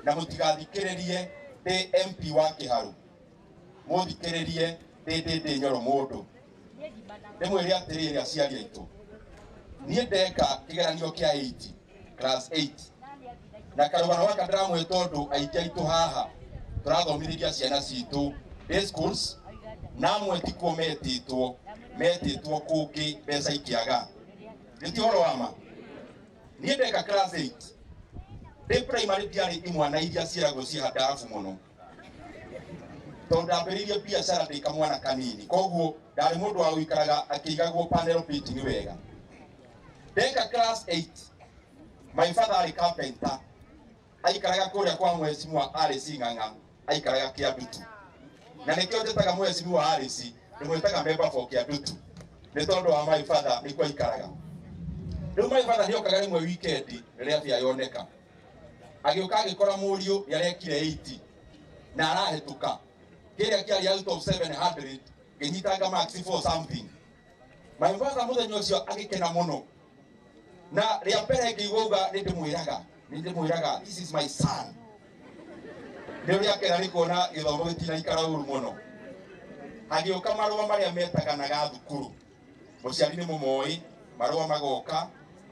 na mutigathikiririe ndi MP wa Kiharu muthikiririe ndi Nyoro mundu ndimwire atiriri aciari aitu nie ndeka kigeranio kia 8 class 8 na karugano gaka ndiramwe tondu aingi aitu haha turathomithiria ciana citu day schools namwe tikuo metitwo kungi mbeca ikiaga nditihoro wama nie ndeka class 8 ndi primary diari imwana iria ciaragwo cihadafu muno tondu ndambiririe biacara ndi kamwana kanini koguo ndari mundu wa guikaraga akigagwo panel beating wega ndeka class 8 my father ari carpenter aikaraga kuria kwa mwecimu ari Sing'ang'a aikaraga Kiandutu na nikio njetaga mwecimu ari ndimwitaga member for Kiandutu ni tondu wa my father ni kwa ikaraga riu my father ndio kaga rimwe weekend riria bia yoneka agiuka agikora muriu yarekire 80 na arahituka kiria kiari out of 700 ginyitanga max for something my father muthenya ucio agikena muno na ria mbere ngiguga ndimwiraga this is my son ndio yakera nikona githomo gitina ikara uru muno agiuka marua maria metaganaga thukuru muciari ni mumoi marua magoka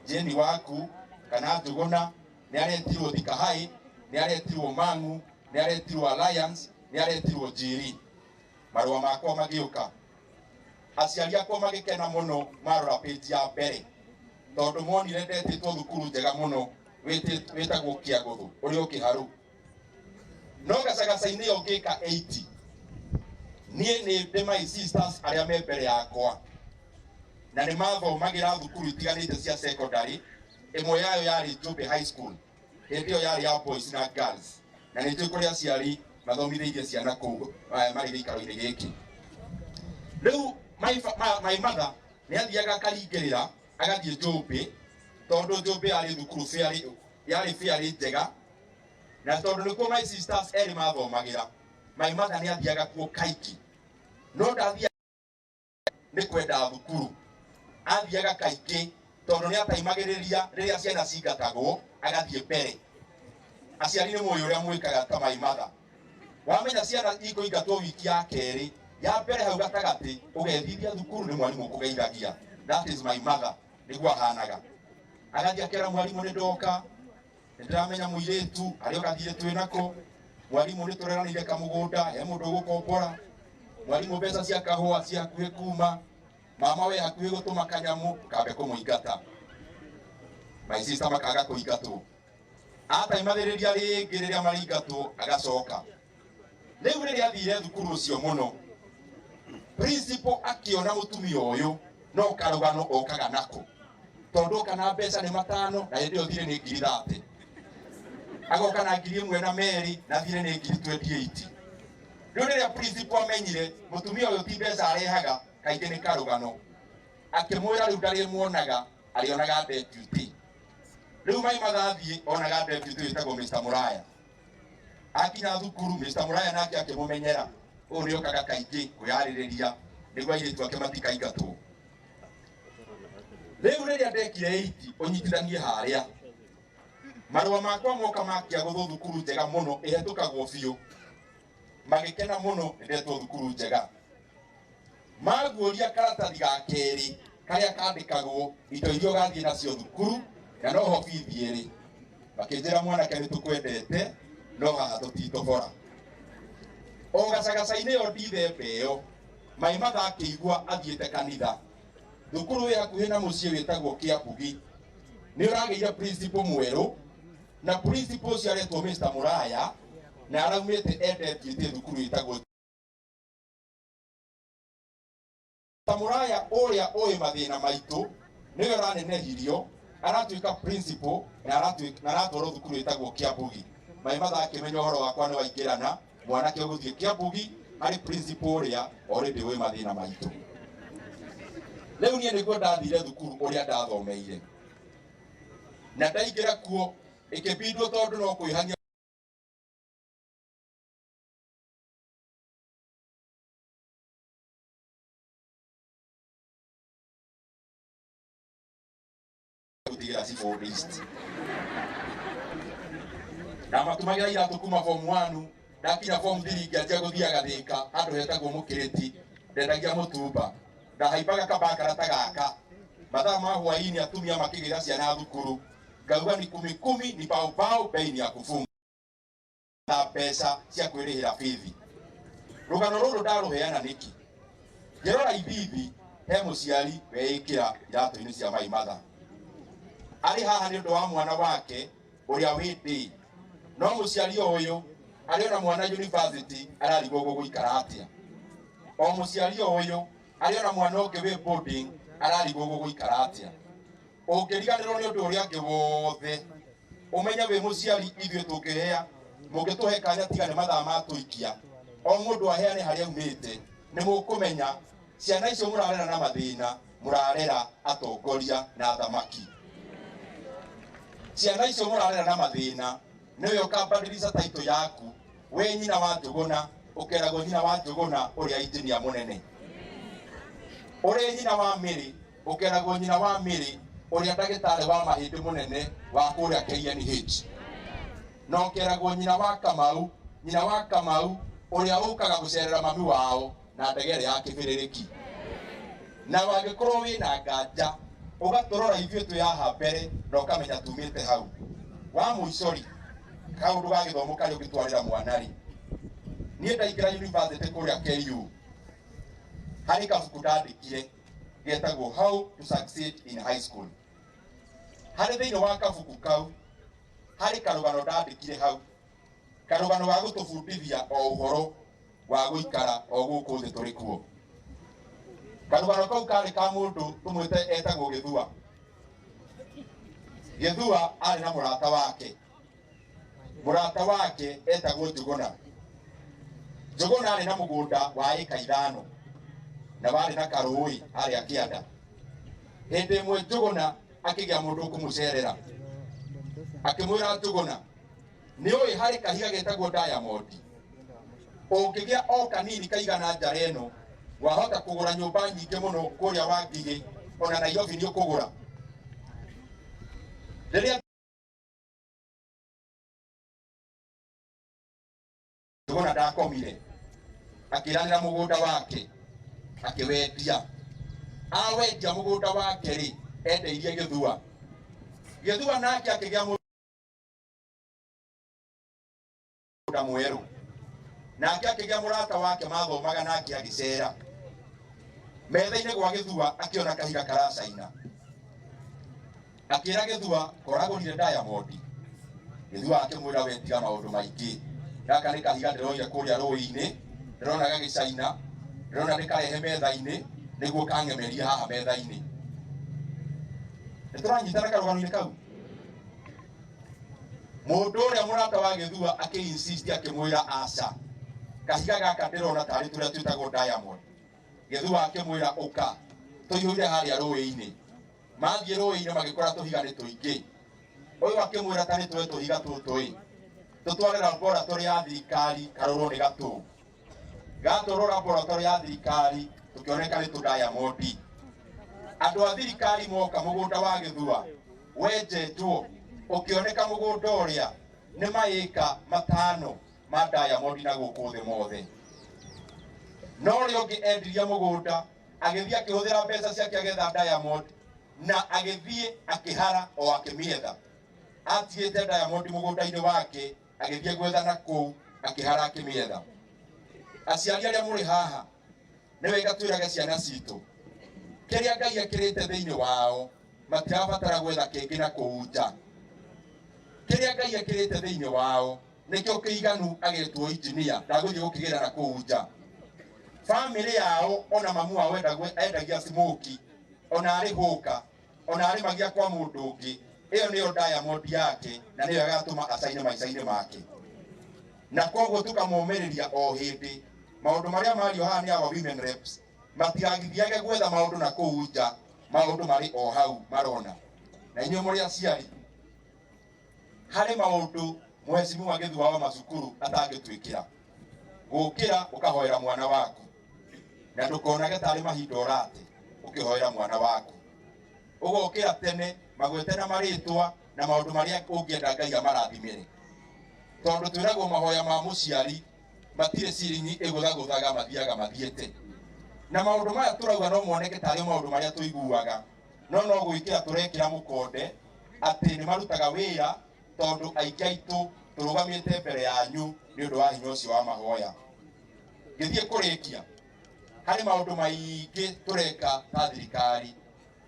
jeni waku kana Njuguna ni aretirwo Thika High ni aretirwo Mang'u ni aretirwo Alliance ni aretirwo Njiri marua makwa magiuka aciari akwa magikena muno marora page ya mbere tondu monire ndetitwo thukuru njega muno witagwo Kiaguthu uri o Kiharu no gacagaca-ini yo ngika 80 nie ni ndi my sisters aria me mbere yakwa na ni mathomagira thukuru itiganite cia secondary imwe yayo yari Njumbi High School hindi yo yari ya boys na girls na ni njukuri aciari mathomithirie ciana kuu mari gikaro-ini giki riu my mother ni athiaga akaringirira agathie Njumbi tondu Njumbi ari thukuru yari njega na tondu nikuo my sisters eri mathomagira my mother ni athiaga kuo kaiki no ndathia ni kwenda thukuru athiaga kaiki tondu ni ataimagiriria riria ciana cingatagwo agathie mbere aciari ni moyo uria mwikaga ta my mother wamenya ciana ikuingatwo wiki ya keri ya mbere hau gatagati ugethithia thukuru ni mwarimu kugeithagia that is my mother niguo ahanaga agathia kera mwarimu ni ndoka ndiramenya muiretu ario gathire twinako mwarimu ni tureranire kamugunda he mundu gukombora mwarimu mbeca cia kahua cia kuhe kuma mama we hakuhe gutuma kanyamu kambe kumuingata my sister makaga kuingatwo ata imathiriria ringi riria maringatwo agacoka riu riria athire thukuru ucio muno principal akiona mutumia uyu no karugano okaga nako tondu kana mbeca ni 5 na hindi yo thire ni 30 agoka na 1,000 na meri na thire ni 28 riu riria principal amenyire mutumia uyu ti mbeca arehaga kaingi ni karugano akimwira riu ndari muonaga arionaga deputy riu mai magathie onaga deputy witagwo Mr. Muraya akinya thukuru Mr. Muraya nake akimumenyera uyu okaga kaingi kuyaririria niguo airitu ake matikaingatwo riu riria ndekire 80 unyitithanie haria marua makwa moka makiagutho thukuru njega muno ihetukagwo biu magikena muno ndetwo thukuru njega maguoria karatathi ga keri karia kandikagwo indo iria gathie nacio thukuru na no ho bithi iri makinjira mwanake ni tukwendete no haha tutitobora o gacagaca-ini yo ndithembe iyo my mother akiigua athiete kanitha thukuru wi hakuhi na mucii witagwo Kiambugi ni urageire principal mweru na principal ucio aretwo Mr. Muraya na araumite endete thukuru witagwo Mr. Muraya uria oi mathina maitu niwe ranenehirio aratuika principal na aratwarwo thukuru witagwo Kiambugi my mother akimenya uhoro wakwa ni waingirana mwanake uguthie Kiambugi ari principal uria already oi mathina maitu riu nie niguo ndathire thukuru uria ndathomeire na ndaingira kuo ikibindwo tondu no kwihania na matumagira iratu kuma form 1 ndakinya form 3 ngianjia guthia gathika andu hetagwo mukiriti ndendagia mutumba na haibaga kabakara tagaka mathaa ma hwaini atumia makigira ciana thukuru ngauga ni kumi ni pau bei ya kufunga na pesa cia kwirihira fithi rugano ruru ndaruheana niki ngerora ibibi he muciari weikira iratu-ini cia mai matha ari haha ni undu wa mwana wake uria windi no muciari uyu ari ona mwana university ararigwo guikara atia o muciari uyu ari ona mwana ungi wi boarding ararigwo guikara atia ungiriganirwo ni undu uria ngi wothe umenya wi muciari ithue tukihea mungituhe kanya tigane mathaa matuikia o mundu aheane haria umite ni mukumenya ciana icio murarera na mathina murarera atongoria na thamaki ciana icio murarera na mathina niwe ukambadilisha taito yaku we nyina wa Njuguna ukeragwo nyina wa Njuguna uria injinia munene uri nyina wa Miri ukeragwo nyina wa Miri uria ndagitari wa mahindi munene wa kuria KNH no ukeragwo nyina wa Kamau uria ukaga gucerera mami wao na ndegere ya kibiririki na wagikorwo wina nganja ugatorora ithue tu yaha mbere na ukamenya tumite hau wa muicori kaundu ga githomo kari ugitwarira mwanari nie ndaingira university kuria KU hari kabuku ndandikire getagwo How to Succeed in High School hari thiini wa kabuku kau hari karugano ndandikire hau karugano ga gutubundithia o uhoro wa guikara o guku thi turi kuo karugano kau kari ka mundu tumwite etagwo Githua ari na murata wake etagwo Njuguna ari na mugunda wa eka 5 na bari na karui ari akianda hindi imwe Njuguna akigia mundu kumucerera akimwira Njuguna ni oi hari kahiga getagwo Diamond ungigia o kanini kaigana njara eno wahota kugura nyumba nyingi muno kuria wa Ngigi ona Nairobi ni ukugura riria Njuguna ndakomire akiranira mugunda wake akiwendia awendia mugunda wake ri endeirie Githua nake akigia mugunda mweru nake akigia murata wake mathomaga nake agicera metha-ini gwa Githua akiona kahiga karacaina akira Githua koragurire Diamond Githua akimwira wetiga maundu maingi gaka ni kahiga ndiroire kuria rui-ini ndirona gagicaina ndirona ndikarehe metha-ini niguo kangemeria haha metha-ini nituranyitana karugano-ini kau mundu uria murata wa Githua aki-insist akimwira aca kahiga gaka ndirona tari turia twitagwo Diamond Githua akimwira uka tuihurire haria rui-ini mathie rui-ini magikora tuhiga ni tuingi uyu akimwira tani tuwe tuhiga tutui tutware laboratory ya thirikari karorwo ni gatoro laboratory ya thirikari tukioneka ni tu Diamond andu a thirikari moka mugunda wa Githua wenjetwo ukioneka mugunda uria ni maika 5 ma Diamond na guku thi mothe no ri ungi endiria mugunda agithia akihuthira mbeca ciake agetha Diamond na agithie akihara o akimietha atiete Diamond mugunda-ini wake agithie gwetha na kuu akihara akimietha aciari aria muri haha ni wega twirage ciana citu kiria Ngai akirite thiini wao matirabatara gwetha kingi na kuunja kiria Ngai akirite thiini wao nikio kiiganu agetwo engineer ndaguthie gukigira na kuunja family yao ona mamu wao endagia smoki ona ari huka ona ari magia kwa mundu ungi iyo niyo Diamond yake na niyo agatuma acaine maica-ini make na koguo tukamumiriria o hindi maundu maria mario haha ni aba women reps matigagithiage gwetha maundu na kuunja maundu mari o hau marona na inyo muri aciari hari maundu mwecimu wa Githua wa macukuru atangitwikira gukira ukahoera mwana waku na ndukonage tari mahinda urate ukihoera mwana waku ugokira tene magwete na maritwa na maundu maria ungienda Ngai amarathimire tondu twiragwo mahoya ma muciari matire ciringi iguthaga mathiete na maundu maya turauga no moneke tari maundu maria tuiguaga no gwikira turekira mukonde ati ni marutaga wira tondu aingi aitu turugamite mbere yanyu ni undu wa hinya ucio wa mahoya. Ngithie kurikia hari maundu maingi tureka ta thirikari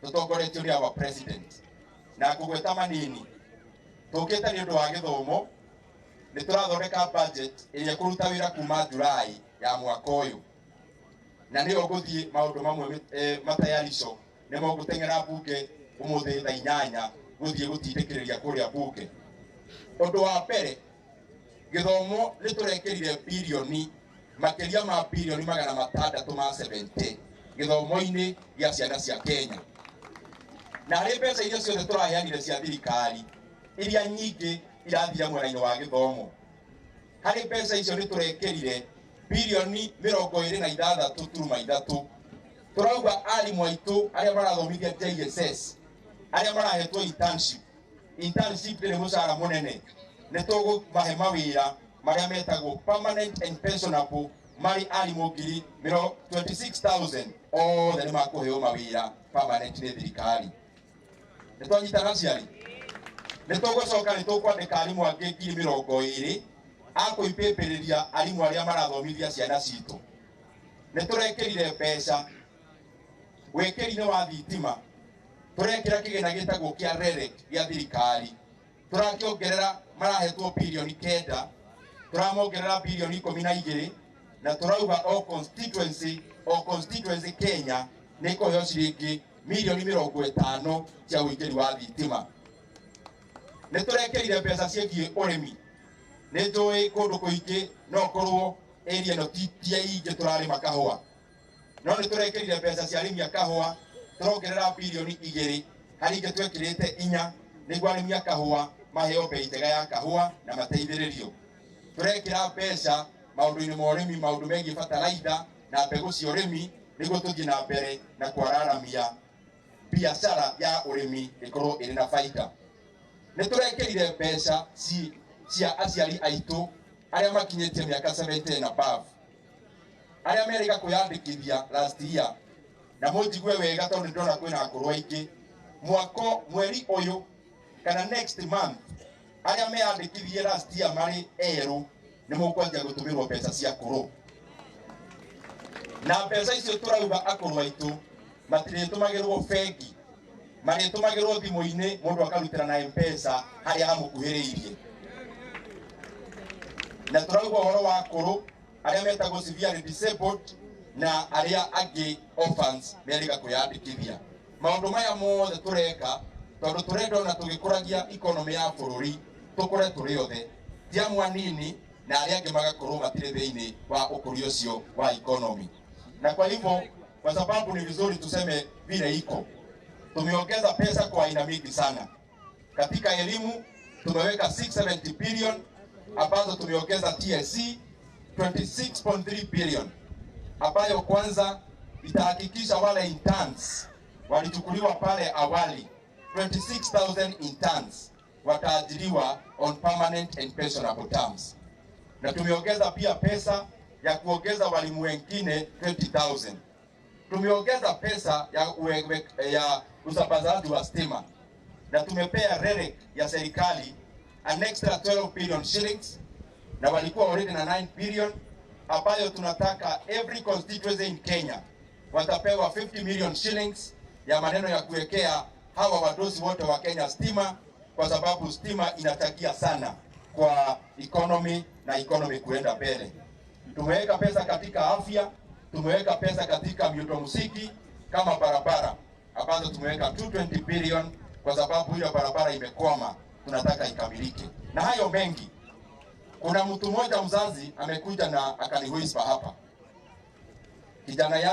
tutongoretio ni our president na kugweta manini tukite ni undu wa githomo ni turathondeka budget iria kuruta wira kuma Julai ya mwaka uyu na ni oguthie maundu mamwe matayarico ni mogutengera bunge umuthi thaa 8 guthie gutindikiriria kuria bunge. Undu wa mbere githomo ni turekirire bilioni makiria ma bilioni 670 githomo-ini gia ciana cia Kenya na hari mbeca iria ciothe turaheanire cia thirikari iria nyingi irathira mwena-ini wa githomo. Hari mbeca icio ni turekirire bilioni 26.3 turauga arimu aitu aria marathomithia JSS aria marahetwo internship ni mucara munene ni tugu mahe mawira maria metagwo permanent and pensionable mari arimu 26,000 othe ni makuheo mawira permanent ni thirikari. Ni twanyitana ciari ni tugucoka ni tukwandika arimu angi 20,000 akuipeperiria arimu aria marathomithia ciana citu. Ni turekirire mbeca wekeri-ini wa thitima turekira kigena gitagwo kia REREC gia thirikari turakiongerera marahetwo bilioni 9 turamongerera bilioni 12 na turauga o constituency Kenya ni kuheo ciringi milioni 50 cia wikiri wa thitima. Ni turekirire mbeca ciegie urimi ni njui kundu kuingi no korwo area no titia ingi turarima kahua no ni turekirire mbeca cia arimi a kahua turongerera bilioni 2 hari ingi twekirite 4 niguo arimi a kahua maheo mbei njega ya kahua na mateithiririo. Turekira mbeca maundu-ini ma urimi maundu megie bataraitha na mbegu cia urimi niguo tuthie na mbere na kwararamia biashara ya urimi ikorwo iri na faida. Ni turekirire mbeca cia aciari aitu aria makinyitie miaka 70 and above aria meriga kuyandikithia last year na munjigue wega tondu ndona kwina akuru aingi mweri uyu kana next month aria meyandikithie last year mari eru ni mukwanjia gutumirwo mbeca cia akuru na mbeca icio turauga akuru aitu matiritumagirwo bengi maritumagirwo thimu-ini mundu akarutira na M-Pesa haria hamukuhiriirie na turauga horo wa akuru aria metagwo severely disabled na aria angi orphans meriga kuyandikithia. Maundu maya mothe tureka tondu turenda na tugikuragia economy ya bururi tukure turi othe ti amwe anini na aria angi magakorwo matire thiini wa ukuria ucio wa economy. Na kwa hivyo kwa sababu ni vizuri tuseme vile iko, tumeongeza pesa kwa aina mingi sana. Katika elimu tumeweka 670 billion ambazo tumeongeza TSC 26.3 billion ambayo kwanza itahakikisha wale interns walichukuliwa pale awali 26,000 interns wataajiriwa on permanent and pensionable terms. Na tumeongeza pia pesa ya kuongeza walimu wengine 20,000. Tumeongeza pesa ya usambazaji wa stima na tumepea REREC ya serikali an extra 12 billion shillings na walikuwa already na 9 billion ambayo tunataka every constituency in Kenya watapewa 50 million shillings ya maneno ya kuwekea hawa wadosi wote wa Kenya stima, kwa sababu stima inachangia sana kwa economy na economy kuenda mbele. Tumeweka pesa katika afya, tumeweka pesa katika miundo msingi kama barabara ambazo tumeweka 220 billion kwa sababu hiyo barabara imekwama, tunataka ikamilike. Na hayo mengi. Kuna mtu mmoja mzazi amekuja na akaniwhisper hapa. Kijana yake